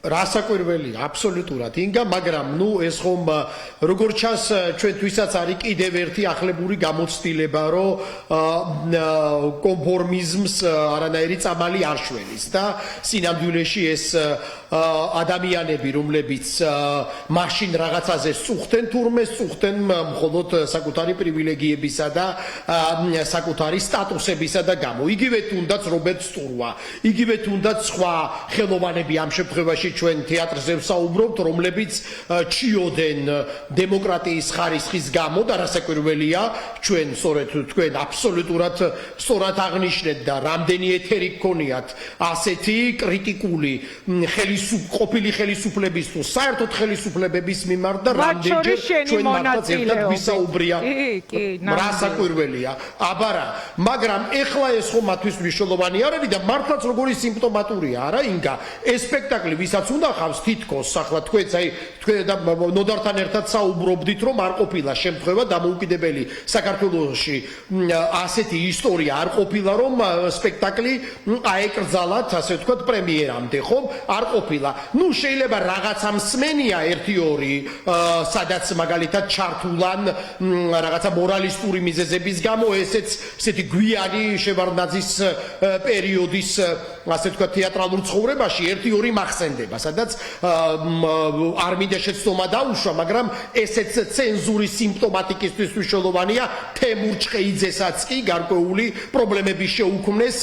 რასაკვირველია აბსოლუტურად ინგა, მაგრამ ნუ ეს ხომ როგორც ჩანს ჩვენთვისაც არის კიდევ ერთი ახლებური გამოცდილება, რომ კონფორმიზმს არანაირი წამალი არ შველის და სინამდვილეში ეს ადამიანები, რომლებიც მაშინ რაღაცაზე სწუხდნენ, თურმე სწუხდნენ მხოლოდ საკუთარი პრივილეგიებისა და საკუთარი სტატუსებისა და გამო. იგივე თუნდაც რობერტ სტურვა, იგივე თუნდაც სხვა ხელოვანები ამ შემთხვევაში ჩვენ თეატრზე ვსაუბრობთ, რომლებიც ჩიოდენ დემოკრატიის ხარისხის გამო და რასაკვირველია, ჩვენ სწორედ თქვენ აბსოლუტურად სწორად აღნიშნეთ და რამდენი ეთერი გქონიათ ასეთი კრიტიკული ყოფილი ხელისუფლების თუ საერთოდ ხელისუფლებების მიმართ და რამდენჯერ ჩვენ მართლაც ერთად ვისაუბრია რასაკვირველია. აბარა, მაგრამ ეხლა ეს ხომ მათთვის მნიშვნელოვანი არ არის და მართლაც როგორი სიმპტომატურია, არა ინგა, ეს სპექტაკლი ვისაც უნდა ხავს თითქოს ახლა თქვენც აი თქვენ და ნოდართან ერთად საუბრობდით, რომ არ ყოფილა შემთხვევა დამოუკიდებელი საქართველოში ასეთი ისტორია არ ყოფილა, რომ სპექტაკლი აეკრძალათ, ასე ვთქვათ, პრემიერამდე, ხომ? არ ყოფილა. ნუ შეიძლება რაღაცა მსმენია 1-2, სადაც მაგალითად ჩართულან რაღაცა მორალისტური მიზეზების გამო, ესეც ესეთი გვიანი შევარდნაძის პერიოდის, ასე ვთქვათ, თეატრალურ ცხოვრებაში 1-2 მახსენდება, სადაც არ მინდა შეცდომა დაუშვა, მაგრამ ესეც ცენზურის სიმპტომატიკისთვის მნიშვნელოვანია. თემურ ჭყეიძესაც კი გარკვეული პრობლემები შეუქმნეს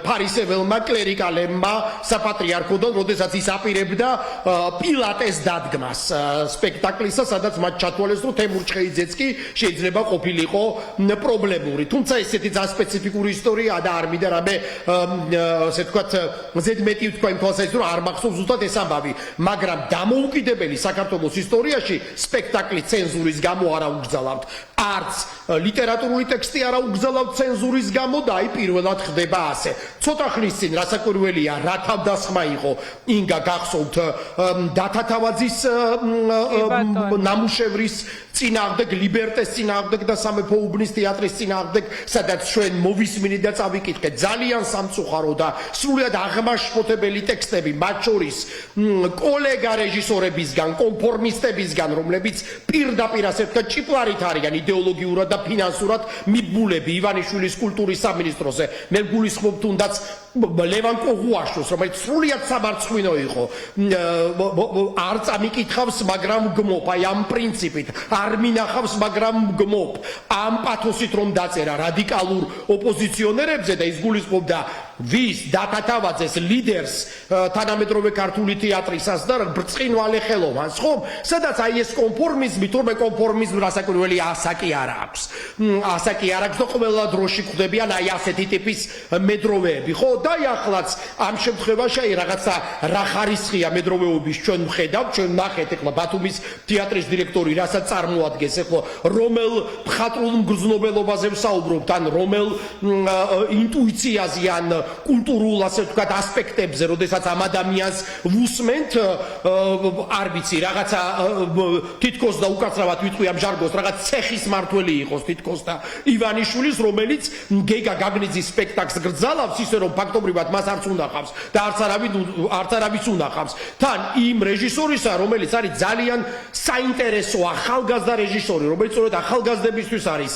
ფარისეველმა კლერიკალებმა საპატრიარქოდან, როდესაც ის აპირებდა პილატეს დადგმას სპექტაკლისა, სადაც მათ ჩათვალეს, რომ თემურ ჭყეიძეც კი შეიძლება ყოფილიყო პრობლემური. თუმცა ესეთი ძალიან სპეციფიკური ისტორიაა და არ მინდა რამე ასე ვთქვათ ზედმეტი ვთქვა იმ თვალსაზრისით, რომ არ მახსოვს ზუსტად ეს ამბავი, მაგრამ დამოუკიდებელი საქართველოს ისტორიაში სპექტაკლი ცენზურის გამო არ აუგზავნავთ. არც ლიტერატურული ტექსტი არ აუგზავნავთ ცენზურის გამო და აი პირველად ხდება ასე. ცოტა ხნის წინ რასაკვირველია, რა თავდასხმა იყო ინგა გახსოვთ დათათავაძის ნამუშევრის წინააღმდეგ, ლიბერტეს წინააღმდეგ და სამეფო უბნის თეატრის წინააღმდეგ, სადაც ჩვენ მოვისმინეთ და წავიკითხეთ ძალიან სამწუხარო და სრულიად აღმაშფოთებელი ტექსტები, მათ შორის კოლეგა რეჟისორებისგან, კონფორმისტებისგან, რომლებიც პირდაპირ ასე ვთქვათ ჭიპლარით არიან იდეოლოგიურად და ფინანსურად მიბულები ივანიშვილის კულტურის სამინისტროზე. მე გულისხმობ თუნდაც ლევან კოღუაშვილს, რომელიც სრულიად სამარცხვინო იყო, არ წამიკითხავს, მაგრამ გმობ, აი ამ პრინციპით, არ მინახავს, მაგრამ გმობ, ამ პათოსით რომ დაწერა რადიკალურ ოპოზიციონერებზე და ის გულისხმობდა ვის დათათავაძეს ლიდერს თანამედროვე ქართული თეატრისას და ბრწყინვალე ხელოვანს, ხომ? სადაც აი ეს კონფორმიზმი, თურმე კონფორმიზმი რასაკვირველია ასაკი არ აქვს. ასაკი არ აქვს და ყველა დროში გვხვდებიან აი ასეთი ტიპის მედროვეები, ხო? და ახლაც ამ შემთხვევაში აი რაღაცა რა ხარისხია მედროვეობის ჩვენ ვხედავთ, ჩვენ ნახეთ ეხლა ბათუმის თეატრის დირექტორი რასაც წარმოადგენს, ეხლა რომელ მხატვრულ მგრძნობელობაზე ვსაუბრობთ, ან რომელ ინტუიციაზე ან კულტურულ ასე ვთქვათ ასპექტებზე, როდესაც ამ ადამიანს ვუსმენთ, არ ვიცი, რაღაცა თითქოს და უკაცრავად ვიტყვი ამ ჟარგონს, რაღაც ცეხის მართველი იყოს თითქოს და ივანიშვილის, რომელიც გეგა გაგნიძის სპექტაკლს გრძალავს ისე რომ ფაქტობრივად მას არც უნახავს და არც არავის უნახავს. თან იმ რეჟისორისა, რომელიც არის ძალიან საინტერესო ახალგაზრდა რეჟისორი, რომელიც სწორედ ახალგაზრდებისთვის არის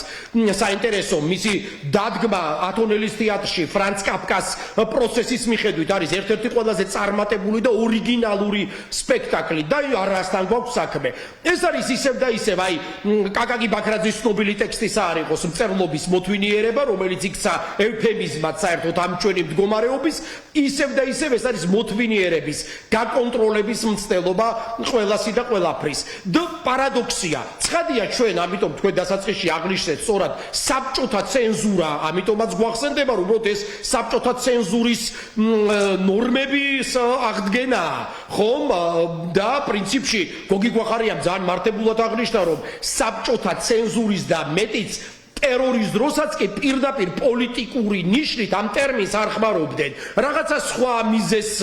საინტერესო, მისი დადგმა ათონელის თეატრში ფრანც კაფკას პროცესის მიხედვით არის ერთ-ერთი ყველაზე წარმატებული და ორიგინალური სპექტაკლი და არასთან გვაქვს საქმე. ეს არის ისევ და ისევ, აი კაკაკი ბაქრაძის ცნობილი ტექსტის არ იყოს მწერლობის მოთვინიერება, რომელიც იქცა ევფემიზმად საერთოდ ამ ჩვენი მდგომარეობის, ისევ და ისევ ეს არის მოთვინიერების გაკონტროლების მცდელობა ყველასი და ყველაფრის. და პარადოქსია, ცხადია ჩვენ, ამიტომ თქვენ დასაწყისში აღნიშნეთ სწორად საბჭოთა ცენზურა, ამიტომაც გვახსენდება, რომ უბრალოდ ეს საბჭოთა ცენზურის ნორმების აღდგენა, ხომ? და პრინციპში გოგი გვახარიამ ძალიან მარტებულად აღნიშნა, რომ საბჭოთა ცენზურის და მეტიც ტერორის დროსაც კი პირდაპირ პოლიტიკური ნიშნით ამ ტერმინს არ ხმარობდნენ. რაღაცა სხვა მიზეზს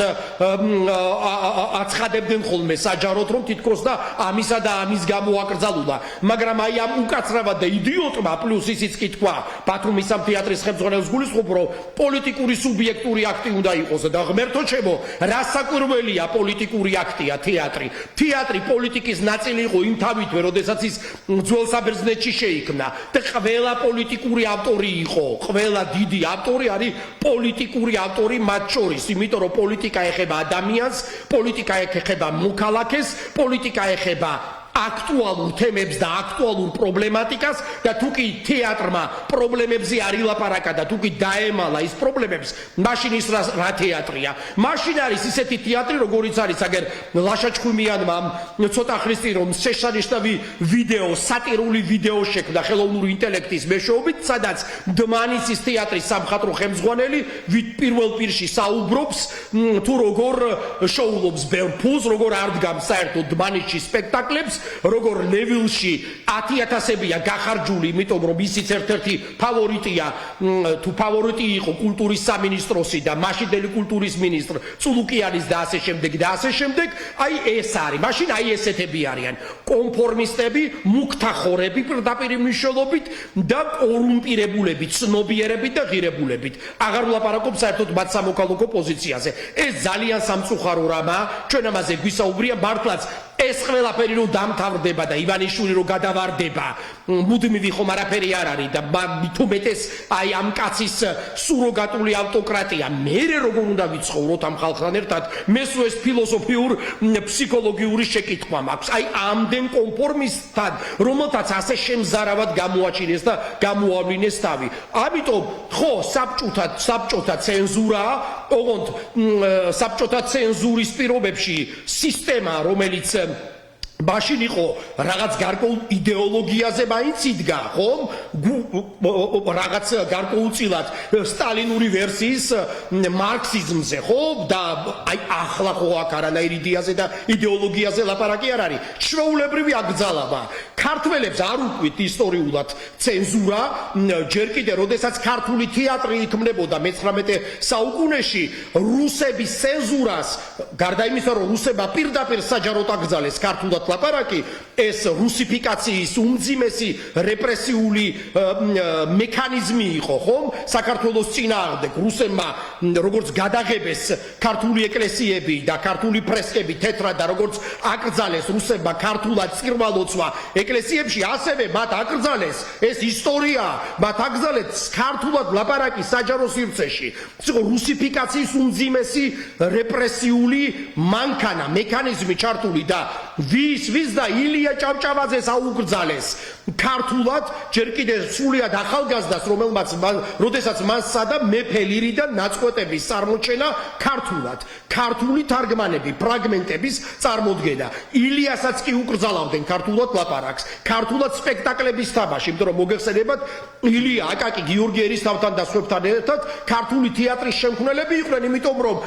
აცხადებდნენ ხოლმე საჯაროდ, რომ თითქოს და ამისა და ამის გამო აკრძალულა. მაგრამ აი ამ უკაცრავად და იდიოტმა პლუს ისიც კი თქვა ბათუმის ამ თეატრის ხელმძღვანელს გულისხმობ, რომ პოლიტიკური სუბიექტური აქტი უნდა იყოს და ღმერთო ჩემო, რა საკვირველია პოლიტიკური აქტია თეატრი. თეატრი პოლიტიკის ნაწილი იყო იმ თავითვე, როდესაც ის ძველ საბერძნეთში შეიქმნა და ყველა პოლიტიკური ავტორი იყო, ყველა დიდი ავტორი არის პოლიტიკური ავტორი მათ შორის, იმიტომ რომ პოლიტიკა ეხება ადამიანს, პოლიტიკა ეხება მოქალაქეს, პოლიტიკა ეხება აქტუალურ თემებს და აქტუალურ პრობლემატიკას და თუ კი თეატრმა პრობლემებზე არ ილაპარაკა და თუ კი დაემალა ის პრობლემებს, მაშინ ის რა თეატრია? მაშინ არის ისეთი თეატრი, როგორიც არის აგერ ლაშა ჩხუმიანმა ცოტა ხნის წინ რომ შეშანიშნავი ვიდეო, სატირული ვიდეო შექმნა ხელოვნური ინტელექტის მეშვეობით, სადაც დმანისის თეატრის სამხატვრო ხელმძღვანელი პირველ პირში საუბრობს თუ როგორ შოულობს ბევრ ფულს, როგორ არ დგამს საერთოდ დმანისში სპექტაკლებს, როგორ ლევილში 10,000-ებია გახარჯული, იმიტომ რომ ისიც ერთ-ერთი ფავორიტია, თუ ფავორიტი იყო კულტურის სამინისტროსი და მაშინდელი კულტურის მინისტრ წულუკიანის და ასე შემდეგ, აი ეს არის. მაშინ აი ესეთები არიან კონფორმისტები, მუქთახორები პირდაპირ მნიშვნელობით და კორუმპირებულები, ცნობიერები და ღირებულებით. აღარ ვლაპარაკობ საერთოდ მათ სამოქალაქო პოზიციაზე. ეს ძალიან სამწუხარო რამაა, ჩვენ ამაზე გვისაუბრია მართლაც ეს ყველაფერი რომ დამთავრდება და ივანიშვილი რომ გადავარდება, მუდმივი ხომ არაფერი არ არის და მით უმეტეს აი ამ კაცის სუროგატული ავტოკრატია. მერე როგორ უნდა ვიცხოვროთ ამ ხალხთან ერთად, მესვე ეს ფილოსოფიურ ფსიქოლოგიური შეკითხვა მაქვს. აი ამდენ კონფორმისტთან, რომელთაც ასე შემზარავად გამოაჩინეს და გამოავლინეს თავი. ამიტომ ხო, საბჭოთა ცენზურა, ოღონდ საბჭოთა ცენზურის პირობებში სისტემა, რომელიც მაშინ იყო რაღაც გარკვეულ იდეოლოგიაზე მაინც იდგა, ხომ? რაღაც გარკვეულწილად სტალინური ვერსიის მარქსიზმზე, ხო? და აი ახლა ხო აქ არანაირ იდეაზე და იდეოლოგიაზე ლაპარაკი არ არის. ჩვეულებრივი აკრძალვა. ქართველებს არ უყვით ისტორიულად ცენზურა, ჯერ კიდე როდესაც ქართული თეატრი იქმნებოდა მე-19 საუკუნეში, რუსების ცენზურას, გარდა იმისა, რომ რუსებმა პირდაპირ საჯაროდ აკრძალეს ქართულად ლაპარაკი, ეს რუსიფიკაციის უმძიმესი რეპრესიული მექანიზმი იყო, ხომ? საქართველოს წინააღმდეგ რუსებმა როგორც გადაღებეს ქართული ეკლესიები და ქართული ფრესკები თეთრად და როგორც აკრძალეს რუსებმა ქართულად წირვალოცვა ეკლესიებში, ასევე მათ აკრძალეს ეს ისტორია, მათ აკრძალეს ქართულად ლაპარაკი საჯარო სივრცეში. იყო რუსიფიკაციის უმძიმესი რეპრესიული მანქანა, მექანიზმი ჩართული და ვის და ილია ჭავჭავაძეს აუკრძალეს ქართულად, ჯერ კიდევ სრულიად ახალგაზრდას, როდესაც მან სცადა მეფე ლირიდან ნაწყვეტების წარმოჩენა ქართულად, ქართული თარგმანები, ფრაგმენტების წარმოდგენა. ილიასაც კი უკრძალავდნენ ქართულად ლაპარაკს, ქართულად სპექტაკლების თამაში, იმიტომ რომ მოგეხსენებათ, ილია აკაკი გიორგი ერისთავთან და სხვებთან ერთად ქართული თეატრის შემქმნელები იყვნენ, იმიტომ რომ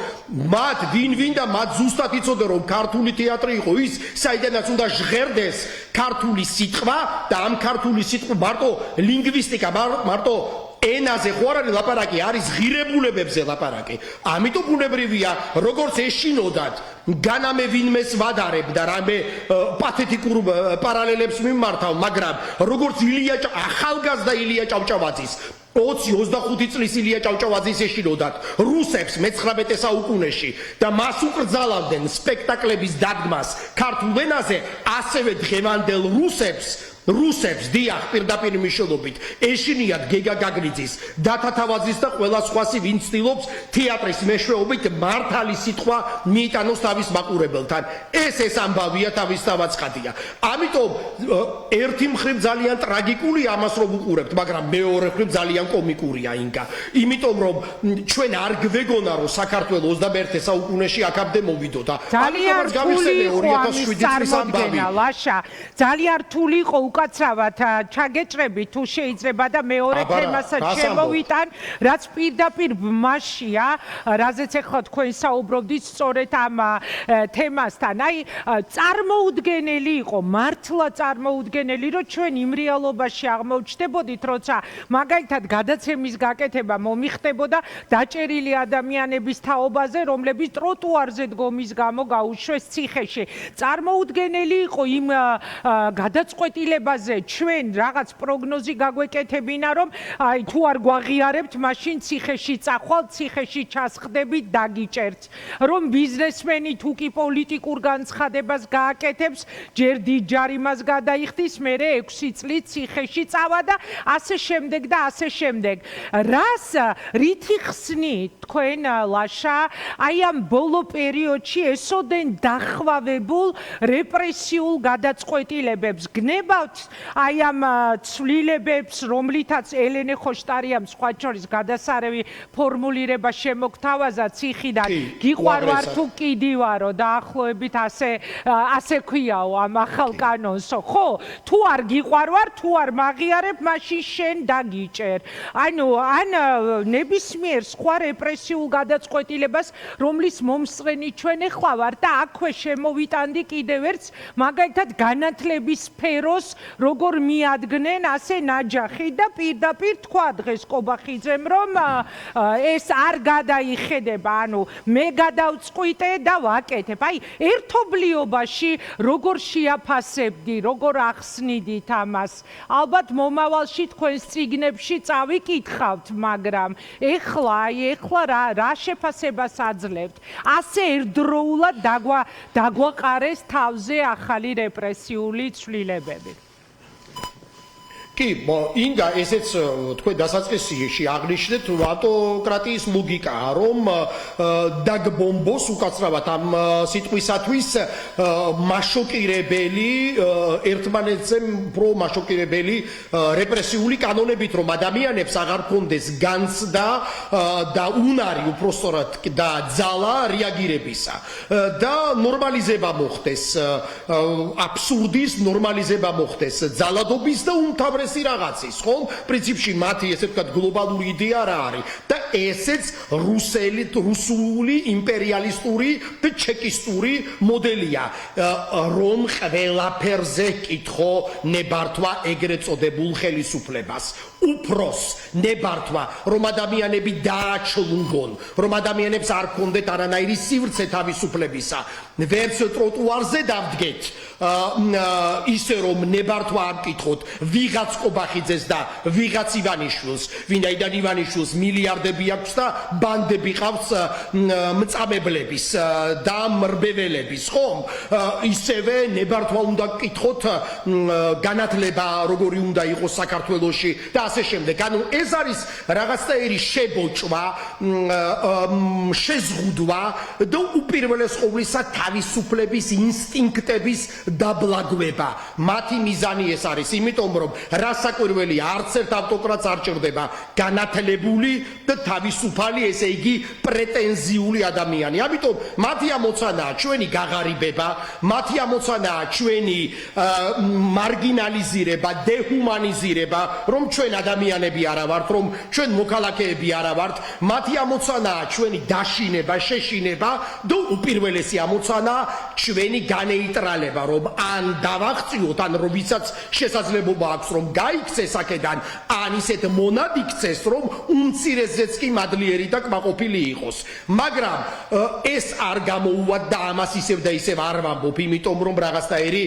მათ ვინ და მათ ზუსტად იცოდნენ, რომ ქართული თეატრი იყო ის, საიდანაც უნდა ჟღერდეს ქართული სიტყვა და ამ ქართული სიტყვა მარტო ლინგვისტიკა, მარტო ენაზე ხო არ არის ლაპარაკი, არის ღირებულებებზე ლაპარაკი. ამიტომ ბუნებრივია, როგორც ეშინოდათ განამე ვინმეს ვადარებდა რამე პათეტიკურ პარალელებს მიმართავ, მაგრამ როგორც ახალგაზრდა ილია ჭავჭავაძის 20-25 წლის ილია ჭავჭავაძის ეშინოდათ რუსებს მე-19 საუკუნეში და მას უკრძალავდნენ სპექტაკლების დადგმას ქართულ ენაზე, ასევე დღევანდელ რუსებს დიახ პირდაპირ მნიშვნელობით ეშინიათ გეგა გაგნიძის, დათა თავაძის და ყველა სხვასი, ვინც ცდილობს თეატრის მეშვეობით მართალი სიტყვა მიიტანოს თავის მაყურებელთან. ეს ამბავია თავისთავად ცხადია. ამიტომ ერთი მხრივ ძალიან ტრაგიკულია ამას რომ უყურებთ, მაგრამ მეორე მხრივ ძალიან კომიკურია ინგა. იმიტომ რომ ჩვენ არ გვეგონა რომ საქართველოს 21 საუკუნეში აქამდე მოვიდოდა. ძალიან რთული იყო ამის წარმოდგენა, ლაშა. ძალიან რთული იყო უკაცრავად ჩაგეჭრები თუ შეიძლება და მეორე თემასაც შემოვიტან, რაც პირდაპირ მასშია, რაზეც ახლა თქვენ საუბრობდით სწორედ ამ თემასთან. აი, წარმოუდგენელი იყო, მართლა წარმოუდგენელი, რომ ჩვენ იმ რეალობაში აღმოჩნდებოდით, როცა მაგალითად გადაცემის გაკეთება მომიხდებოდა დაჭერილი ადამიანების თაობაზე, რომლებიც ტროტუარზე დგომის გამო გაუშვეს ციხეში. წარმოუდგენელი იყო იმ გადაწყვეტილებაზე ჩვენ რაღაც პროგნოზი გაგვეკეთებინა, რომ აი თუ არ გვაღიარებთ, მაშინ ციხეში წახვალ, ციხეში ჩასხდებით, დაგიჭერთ. რომ ბიზნესმენი თუ კი პოლიტიკურ განცხადებას გააკეთებს, ჯერ დიდ ჯარიმას გადაიხდის, მერე 6 წლით ციხეში წავა და ასე შემდეგ და ასე შემდეგ. რას რითი ხსნით თქვენ ლაშა, აი ამ ბოლო პერიოდში ესოდენ დახვავებულ რეპრესიულ გადაწყვეტილებებს გნებავთ აი ამ ცვლილებებს, რომლითაც ელენე ხოშტარიამ სხვა შორის გადასარევი ფორმულირება შემოგთავაზა ციხიდან გიყვარვარ თუ კიდივარო დაახლოებით ასე ქვიაო ამ ახალ კანონსო, ხო? თუ არ გიყვარვარ, თუ არ მაღიარებ, მაშინ შენ დაგიჭერ. ანუ ან ნებისმიერ სხვა რეპრესიულ გადაწყვეტილებას, რომლის მომსწრენი ჩვენ ახლა ვართ და აქვე შემოვიტანდი კიდევ ერთს, მაგალითად განათლების სფეროს როგორ მიადგნენ ასე ნაჯახი და პირდაპირ თქვა დღეს კობახიძემ, რომ ეს არ გადაიხედება, ანუ მე გადავწყვიტე და ვაკეთებ. აი, ერთობლიობაში როგორ შეაფასებდი, როგორ ახსნიდით ამას? ალბათ მომავალში თქვენს წიგნებში წავიკითხავთ, მაგრამ ეხლა რა შეფასებას აძლევთ? ასე ერთდროულად დაგვაყარეს თავზე ახალი რეპრესიული ცვლილებები. კი, ინგა, ესეც თქვენ დასაწყისში აღნიშნეთ ავტოკრატიის ლოგიკაა, რომ დაგბომბოს უკაცრავად ამ სიტყვისათვის მაშოკირებელი, ერთმანეთზე უფრო მაშოკირებელი რეპრესიული კანონებით, რომ ადამიანებს აღარ ქონდეს განცდა და უნარი უпростоრად და ძალა რეაგირებისა და ნორმალიზება მოხდეს, აბსურდის ნორმალიზება მოხდეს, ძალადობის და უმთავრეს რაღაცის, ხო? პრინციპში მათი ესე ვთქვათ გლობალური იდეა რა არის და ესეც რუსული იმპერიალისტური და ჩეკისტური მოდელია, რომ ყველაფერზე კითხო ნებართვა ეგრეთ წოდებულ ხელისუფლებას. უფროს ნებართვა, რომ ადამიანები დააჩლუნგონ, რომ ადამიანებს არ ქონდეთ არანაირი სივრცე თავისუფლებისა, ვერც ტროტუარზე დავდგეთ, ისე რომ ნებართვა არ კითხოთ ვიღაც კობახიძეს და ვიღაც ივანიშვილს, ვინაიდან ივანიშვილს მილიარდები აქვს და ბანდები ყავს მწამებლების და მრბეველების, ხომ? ისევე ნებართვა უნდა კითხოთ განათლება როგორი უნდა იყოს საქართველოში და ასე შემდეგ. ანუ ეს არის რაღაცნაირი შებოჭვა, შეზღუდვა და უპირველეს ყოვლისა თავისუფლების ინსტინქტების დაბლაგვება. მათი მიზანი ეს არის, იმიტომ რომ რასაკვირველი არც ერთ ავტოკრატს არ ჭირდება განათლებული და თავისუფალი, ესე იგი პრეტენზიული ადამიანი. ამიტომ მათი ამოცანაა ჩვენი გაღარიბება, მათი ამოცანაა ჩვენი მარგინალიზირება, დეჰუმანიზირება, რომ ჩვენ ადამიანები არა ვართ, რომ ჩვენ მოქალაქეები არა ვართ, მათი ამოცანაა ჩვენი დაშინება, შეშინება და უპირველესი ამოცანაა ჩვენი განეიტრალება, რომ ან დავაღწიოთ, ან რომ ვისაც შესაძლებლობა აქვს, რომ გაიქცეს აქედან, ან ისეთ მონად იქცეს, რომ უმცირესზეც კი მადლიერი და კმაყოფილი იყოს. მაგრამ ეს არ გამოუვათ და ამას ისევ და ისევ არ ვამბობ, იმიტომ რომ რაღაცნაირი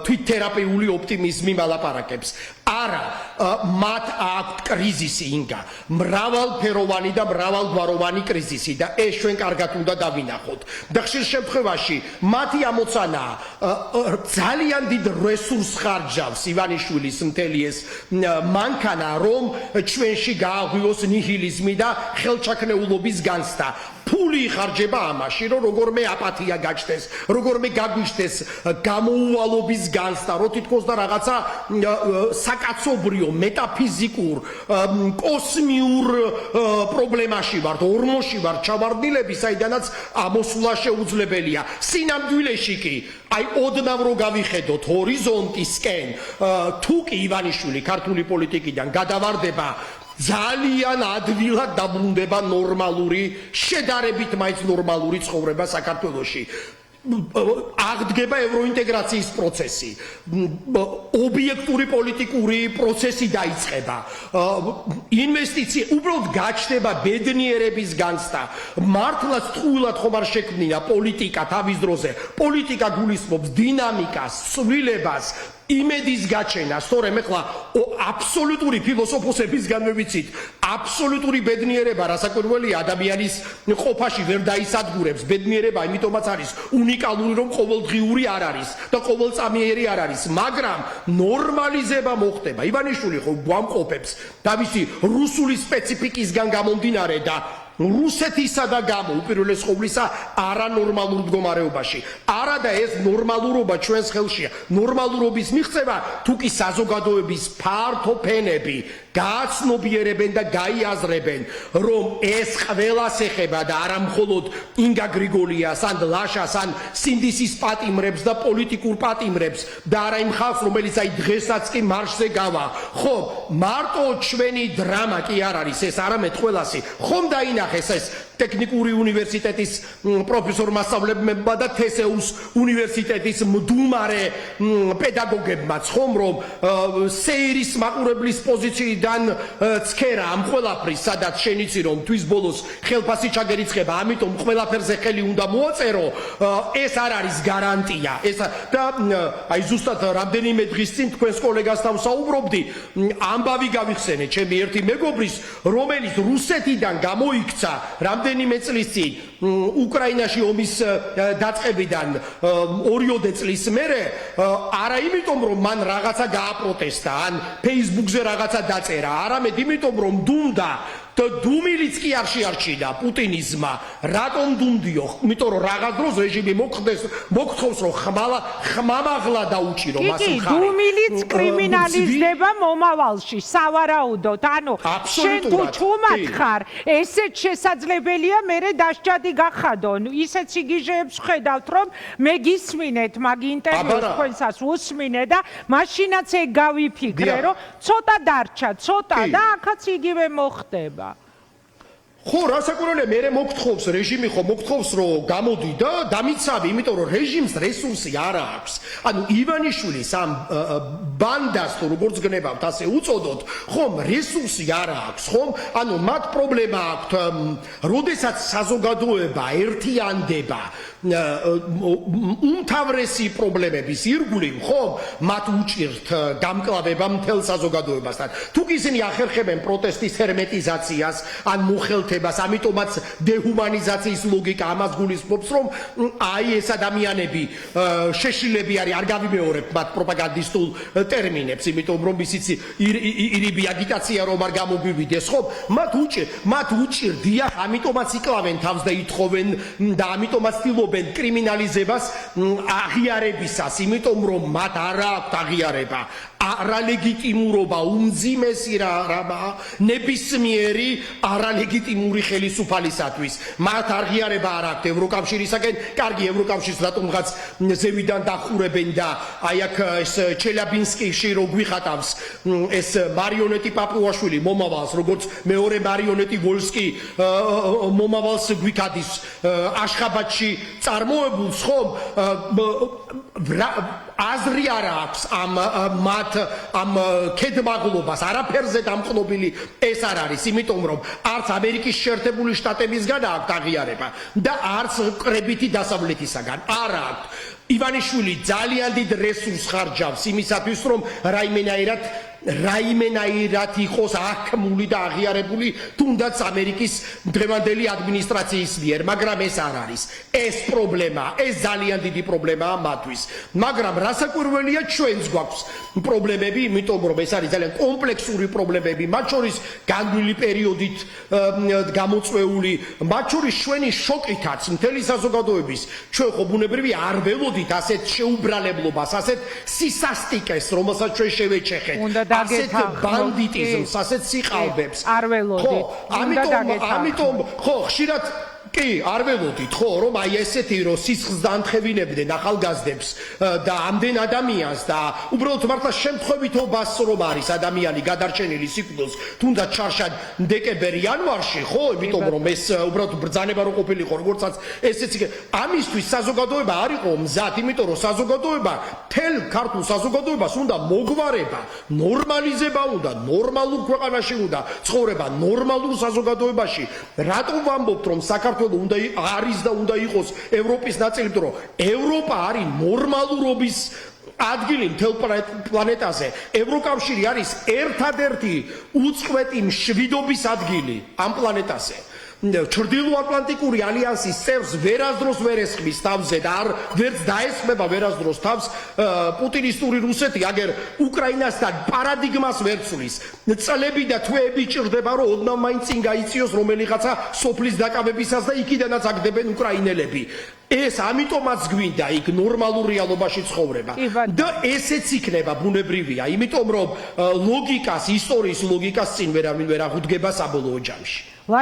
თვითთერაპიული ოპტიმიზმი მალაპარაკებს. არა, მათ აქვთ კრიზისი, ინგა, მრავალფეროვანი და მრავალგვაროვანი კრიზისი და ეს ჩვენ კარგად უნდა დავინახოთ. და ხშირ შემთხვევაში მათი ამოცანაა ძალიან დიდ რესურსს ხარჯავს ივანიშვილის მთელი ეს მანქანა, რომ ჩვენში გააღვიოს ნიჰილიზმი და ხელჩაქნეულობის განცდა. ფული იხარჯება ამაში, რომ როგორმე აპათია გაჩნდეს, როგორმე გაგვიშდეს გამოუვალობის განცდა, რომ თითქოს და რაღაცა საკაცობრიო, მეტაფიზიკურ, კოსმიურ პრობლემაში ვართ, ორმოში ვართ ჩავარდნილები, საიდანაც ამოსვლა შეუძლებელია. სინამდვილეში კი აი ოდნავ რო გავიხედოთ ჰორიზონტისკენ, თუ კი ივანიშვილი ქართული პოლიტიკიდან გადავარდება, ძალიან ადვილად დაბრუნდება ნორმალური, შედარებით მაინც ნორმალური ცხოვრება საქართველოში. აღდგება ევროინტეგრაციის პროცესი, ობიექტური პოლიტიკური პროცესი დაიწყება, ინვესტიცია, უბრალოდ გაჩნდება ბედნიერების განცდა. მართლაც თუილად ხომ არ შექმნინა პოლიტიკა თავის დროზე. პოლიტიკა გულისხმობს დინამიკას, ცვლილებას, იმედის გაჩენას, თორემ ეხლა აბსოლუტური ფილოსოფოსებისგანვე ვიცით, აბსოლუტური ბედნიერება რასაკვირველია ადამიანის ყოფაში ვერ დაისადგურებს. ბედნიერება იმიტომაც არის უნიკალური, რომ ყოველდღიური არ არის და ყოველწამიერი არ არის, მაგრამ ნორმალიზება მოხდება. ივანიშვილი ხო გვამყოფებს თავისი რუსული სპეციფიკისგან გამომდინარე და რუსეთისა და გამო უპირველეს ყოვლისა არანორმალურ მდგომარეობაში. არა და ეს ნორმალურობა ჩვენს ხელშია. ნორმალურობის მიღწევა თუ კი საზოგადოების ფართო ფენები გააცნობიერებენ და გაიაზრებენ, რომ ეს ყველას ეხება და არა მხოლოდ ინგა გრიგოლიას, ან ლაშას, ან სინდისის პატიმრებს და პოლიტიკურ პატიმრებს და არა იმ ხალხს, რომელიც აი დღესაც კი მარშზე გავა. ხო, მარტო ჩვენი დრამა კი არ არის ეს, არამედ ყველასი. ხომ დაინახეს ეს ტექნიკური უნივერსიტეტის პროფესორ მასწავლებლებმა და თესეუს უნივერსიტეტის მდუმარე პედაგოგებმაც, ხომ რომ სეირის მაყურებლის პოზიციიდან ცქერა ამ ყველაფრის, სადაც შენიცი რომ თვის ბოლოს ხელფასი ჩაგერიცხება, ამიტომ ყველაფერზე ხელი უნდა მოაწერო, ეს არ არის გარანტია. ეს და აი ზუსტად რამდენიმე დღის წინ თქვენს კოლეგასთან ვსაუბრობდი, ამბავი გავიხსენე ჩემი ერთი მეგობრის, რომელიც რუსეთიდან გამოიქცა რამდენიმე წლის წინ უკრაინაში ომის დაწყებიდან 2 წლის მერე, არა იმიტომ რომ მან რაღაცა გააპროტესტა ან Facebook-ზე რაღაცა დაწერა, არამედ იმიტომ რომ დუმდა და დუმილიც კი არ შეარჩინა პუტინიზმა. რატომ დუმდიო? იმიტომ რომ რაღაც დროს რეჟიმი მოგთხოვს რომ ხმამაღლა დაუჭირო მას მხარი. დუმილიც კრიმინალიზდება მომავალში, სავარაუდოდ. ანუ შენ თუ ჩუმად ხარ, ესეც შესაძლებელია მერე დასჯადი გახადო. ისეთ სიგიჟეებს ხედავთ, რომ მე გისმინეთ მაგ ინტერვიუს თქვენსას უსმინე და მაშინაც ეგ გავიფიქრე, რომ ცოტა დარჩა, ცოტა და აქაც იგივე მოხდება. ხო, რასაკვირველია, მე მოგთხოვს რეჟიმი, ხო მოგთხოვს რომ გამოდი და დამიცავი, იმიტომ რომ რეჟიმს რესურსი არ აქვს. ანუ ივანიშვილის ამ ბანდას თუ როგორც გნებავთ, ასე უწოდოთ, ხომ რესურსი არ აქვს, ხომ? ანუ მათ პრობლემა აქვთ, როდესაც საზოგადოება ერთიანდება, უმთავრესი პრობლემების ირგვლივ, ხომ? მათ უჭირთ გამკლავება მთელ საზოგადოებასთან. თუ კი ისინი ახერხებენ პროტესტის ჰერმეტიზაციას, ან მოხელთებას, ამიტომაც დეჰუმანიზაციის ლოგიკა ამას გულისხმობს, რომ აი ეს ადამიანები შეშილები არის, არ გავიმეორებ მათ პროპაგანდისტულ ტერმინებს, იმიტომ რომ ისიც ირიბი აგიტაცია რომ არ გამოგვივიდეს, ხო? მათ უჭირდია, ამიტომაც იკლავენ თავს და ითხოვენ და ამიტომაც ცდილობენ კრიმინალიზებას აღიარებისას, იმიტომ რომ მათ არ აქვთ აღიარება. არალეგიტიმურობა უმძიმესი რამაა ნებისმიერი არალეგიტიმური ხელისუფალისათვის. მათ აღიარება არ აქვთ ევროკავშირისაგან, კარგი ევროკავშირს რატომღაც ზევიდან დახურებენ და აი აქ ეს ჩელიაბინსკიში რო გვიხატავს ეს მარიონეტი პაპუაშვილი მომავალს, როგორც მეორე მარიონეტი ვოლსკი მომავალს გვიქადის აშხაბადში წარმოებულს, ხომ? აზრი არ აქვს ამ ქედმაღლობას, არაფერზე დამყნობილი ეს არ არის, იმიტომ რომ არც ამერიკის შეერთებული შტატებისგან აქვს აღიარება და არც კრებითი დასავლეთისაგან არ აქვს. ივანიშვილი ძალიან დიდ რესურსს ხარჯავს იმისათვის, რომ რაიმენაირად რაიმენაირად იყოს აღქმული და აღიარებული თუნდაც ამერიკის დღევანდელი ადმინისტრაციის მიერ, მაგრამ ეს არ არის. ეს პრობლემა, ეს ძალიან დიდი პრობლემაა მათთვის. მაგრამ რასაკვირველია ჩვენც გვაქვს პრობლემები, იმიტომ რომ ეს არის ძალიან კომპლექსური პრობლემები, მათ შორის განვლილი პერიოდით გამოწვეული, მათ შორის ჩვენი შოკითაც მთელი საზოგადოების ჩვენ ხო ბუნებრივი არ ველოდით ასეთ შეუბრალებლობას, ასეთ სისასტიკეს, რომელსაც ჩვენ შევეჩეხეთ, ასეთ ბანდიტიზმს, ასეთ სიყალბებს. არ ველოდით. ამიტომ ხო ხშირად კი, არ ველოდით, ხო, რომ აი ესეთი რომ სისხლს დაანთხევინებდნენ ახალგაზრდებს და ამდენ ადამიანს და უბრალოდ მართლა შემთხვევითობას რომ არის ადამიანი გადარჩენილი სიკვდილს, თუნდაც ჩარშად დეკემბერ-იანვარში, ხო, იმიტომ რომ ეს უბრალოდ ბრძანება რო ყოფილიყო, როგორცაც ესეც ამისთვის საზოგადოება არ იყო მზად, იმიტომ რომ საზოგადოება, თელ ქართულ საზოგადოებას უნდა მოგვარება, ნორმალიზება უნდა, ნორმალურ ქვეყანაში უნდა ცხოვრება, ნორმალურ საზოგადოებაში. რატომ ვამბობთ, რომ საქართველოს უნდა არის და უნდა იყოს ევროპის ნაწილი, იმიტომ რომ ევროპა არის ნორმალურობის ადგილი მთელ პლანეტაზე. ევროკავშირი არის ერთადერთი უწყვეტი მშვიდობის ადგილი ამ პლანეტაზე. ჩრდილოატლანტიკური ალიანსის წევრს ვერასდროს ვერ ესხმის თავზე და არ ვერც დაესხმება ვერასდროს თავს პუტინისტური რუსეთი, აგერ უკრაინასთან პარადიგმას ვერ ცვლის. წლები და თვეები ჭირდება, რომ ოდნავ მაინც წინ გაიწიოს რომელიღაცა სოფლის დაკავებისას და იქიდანაც აგდებენ უკრაინელები. ეს ამიტომაც გვინდა იქ ნორმალურ რეალობაში ცხოვრება. და ესეც იქნება ბუნებრივია, იმიტომ რომ ლოგიკას, ისტორიის ლოგიკას წინ ვერავინ ვერ აღუდგება საბოლოო ჯამში.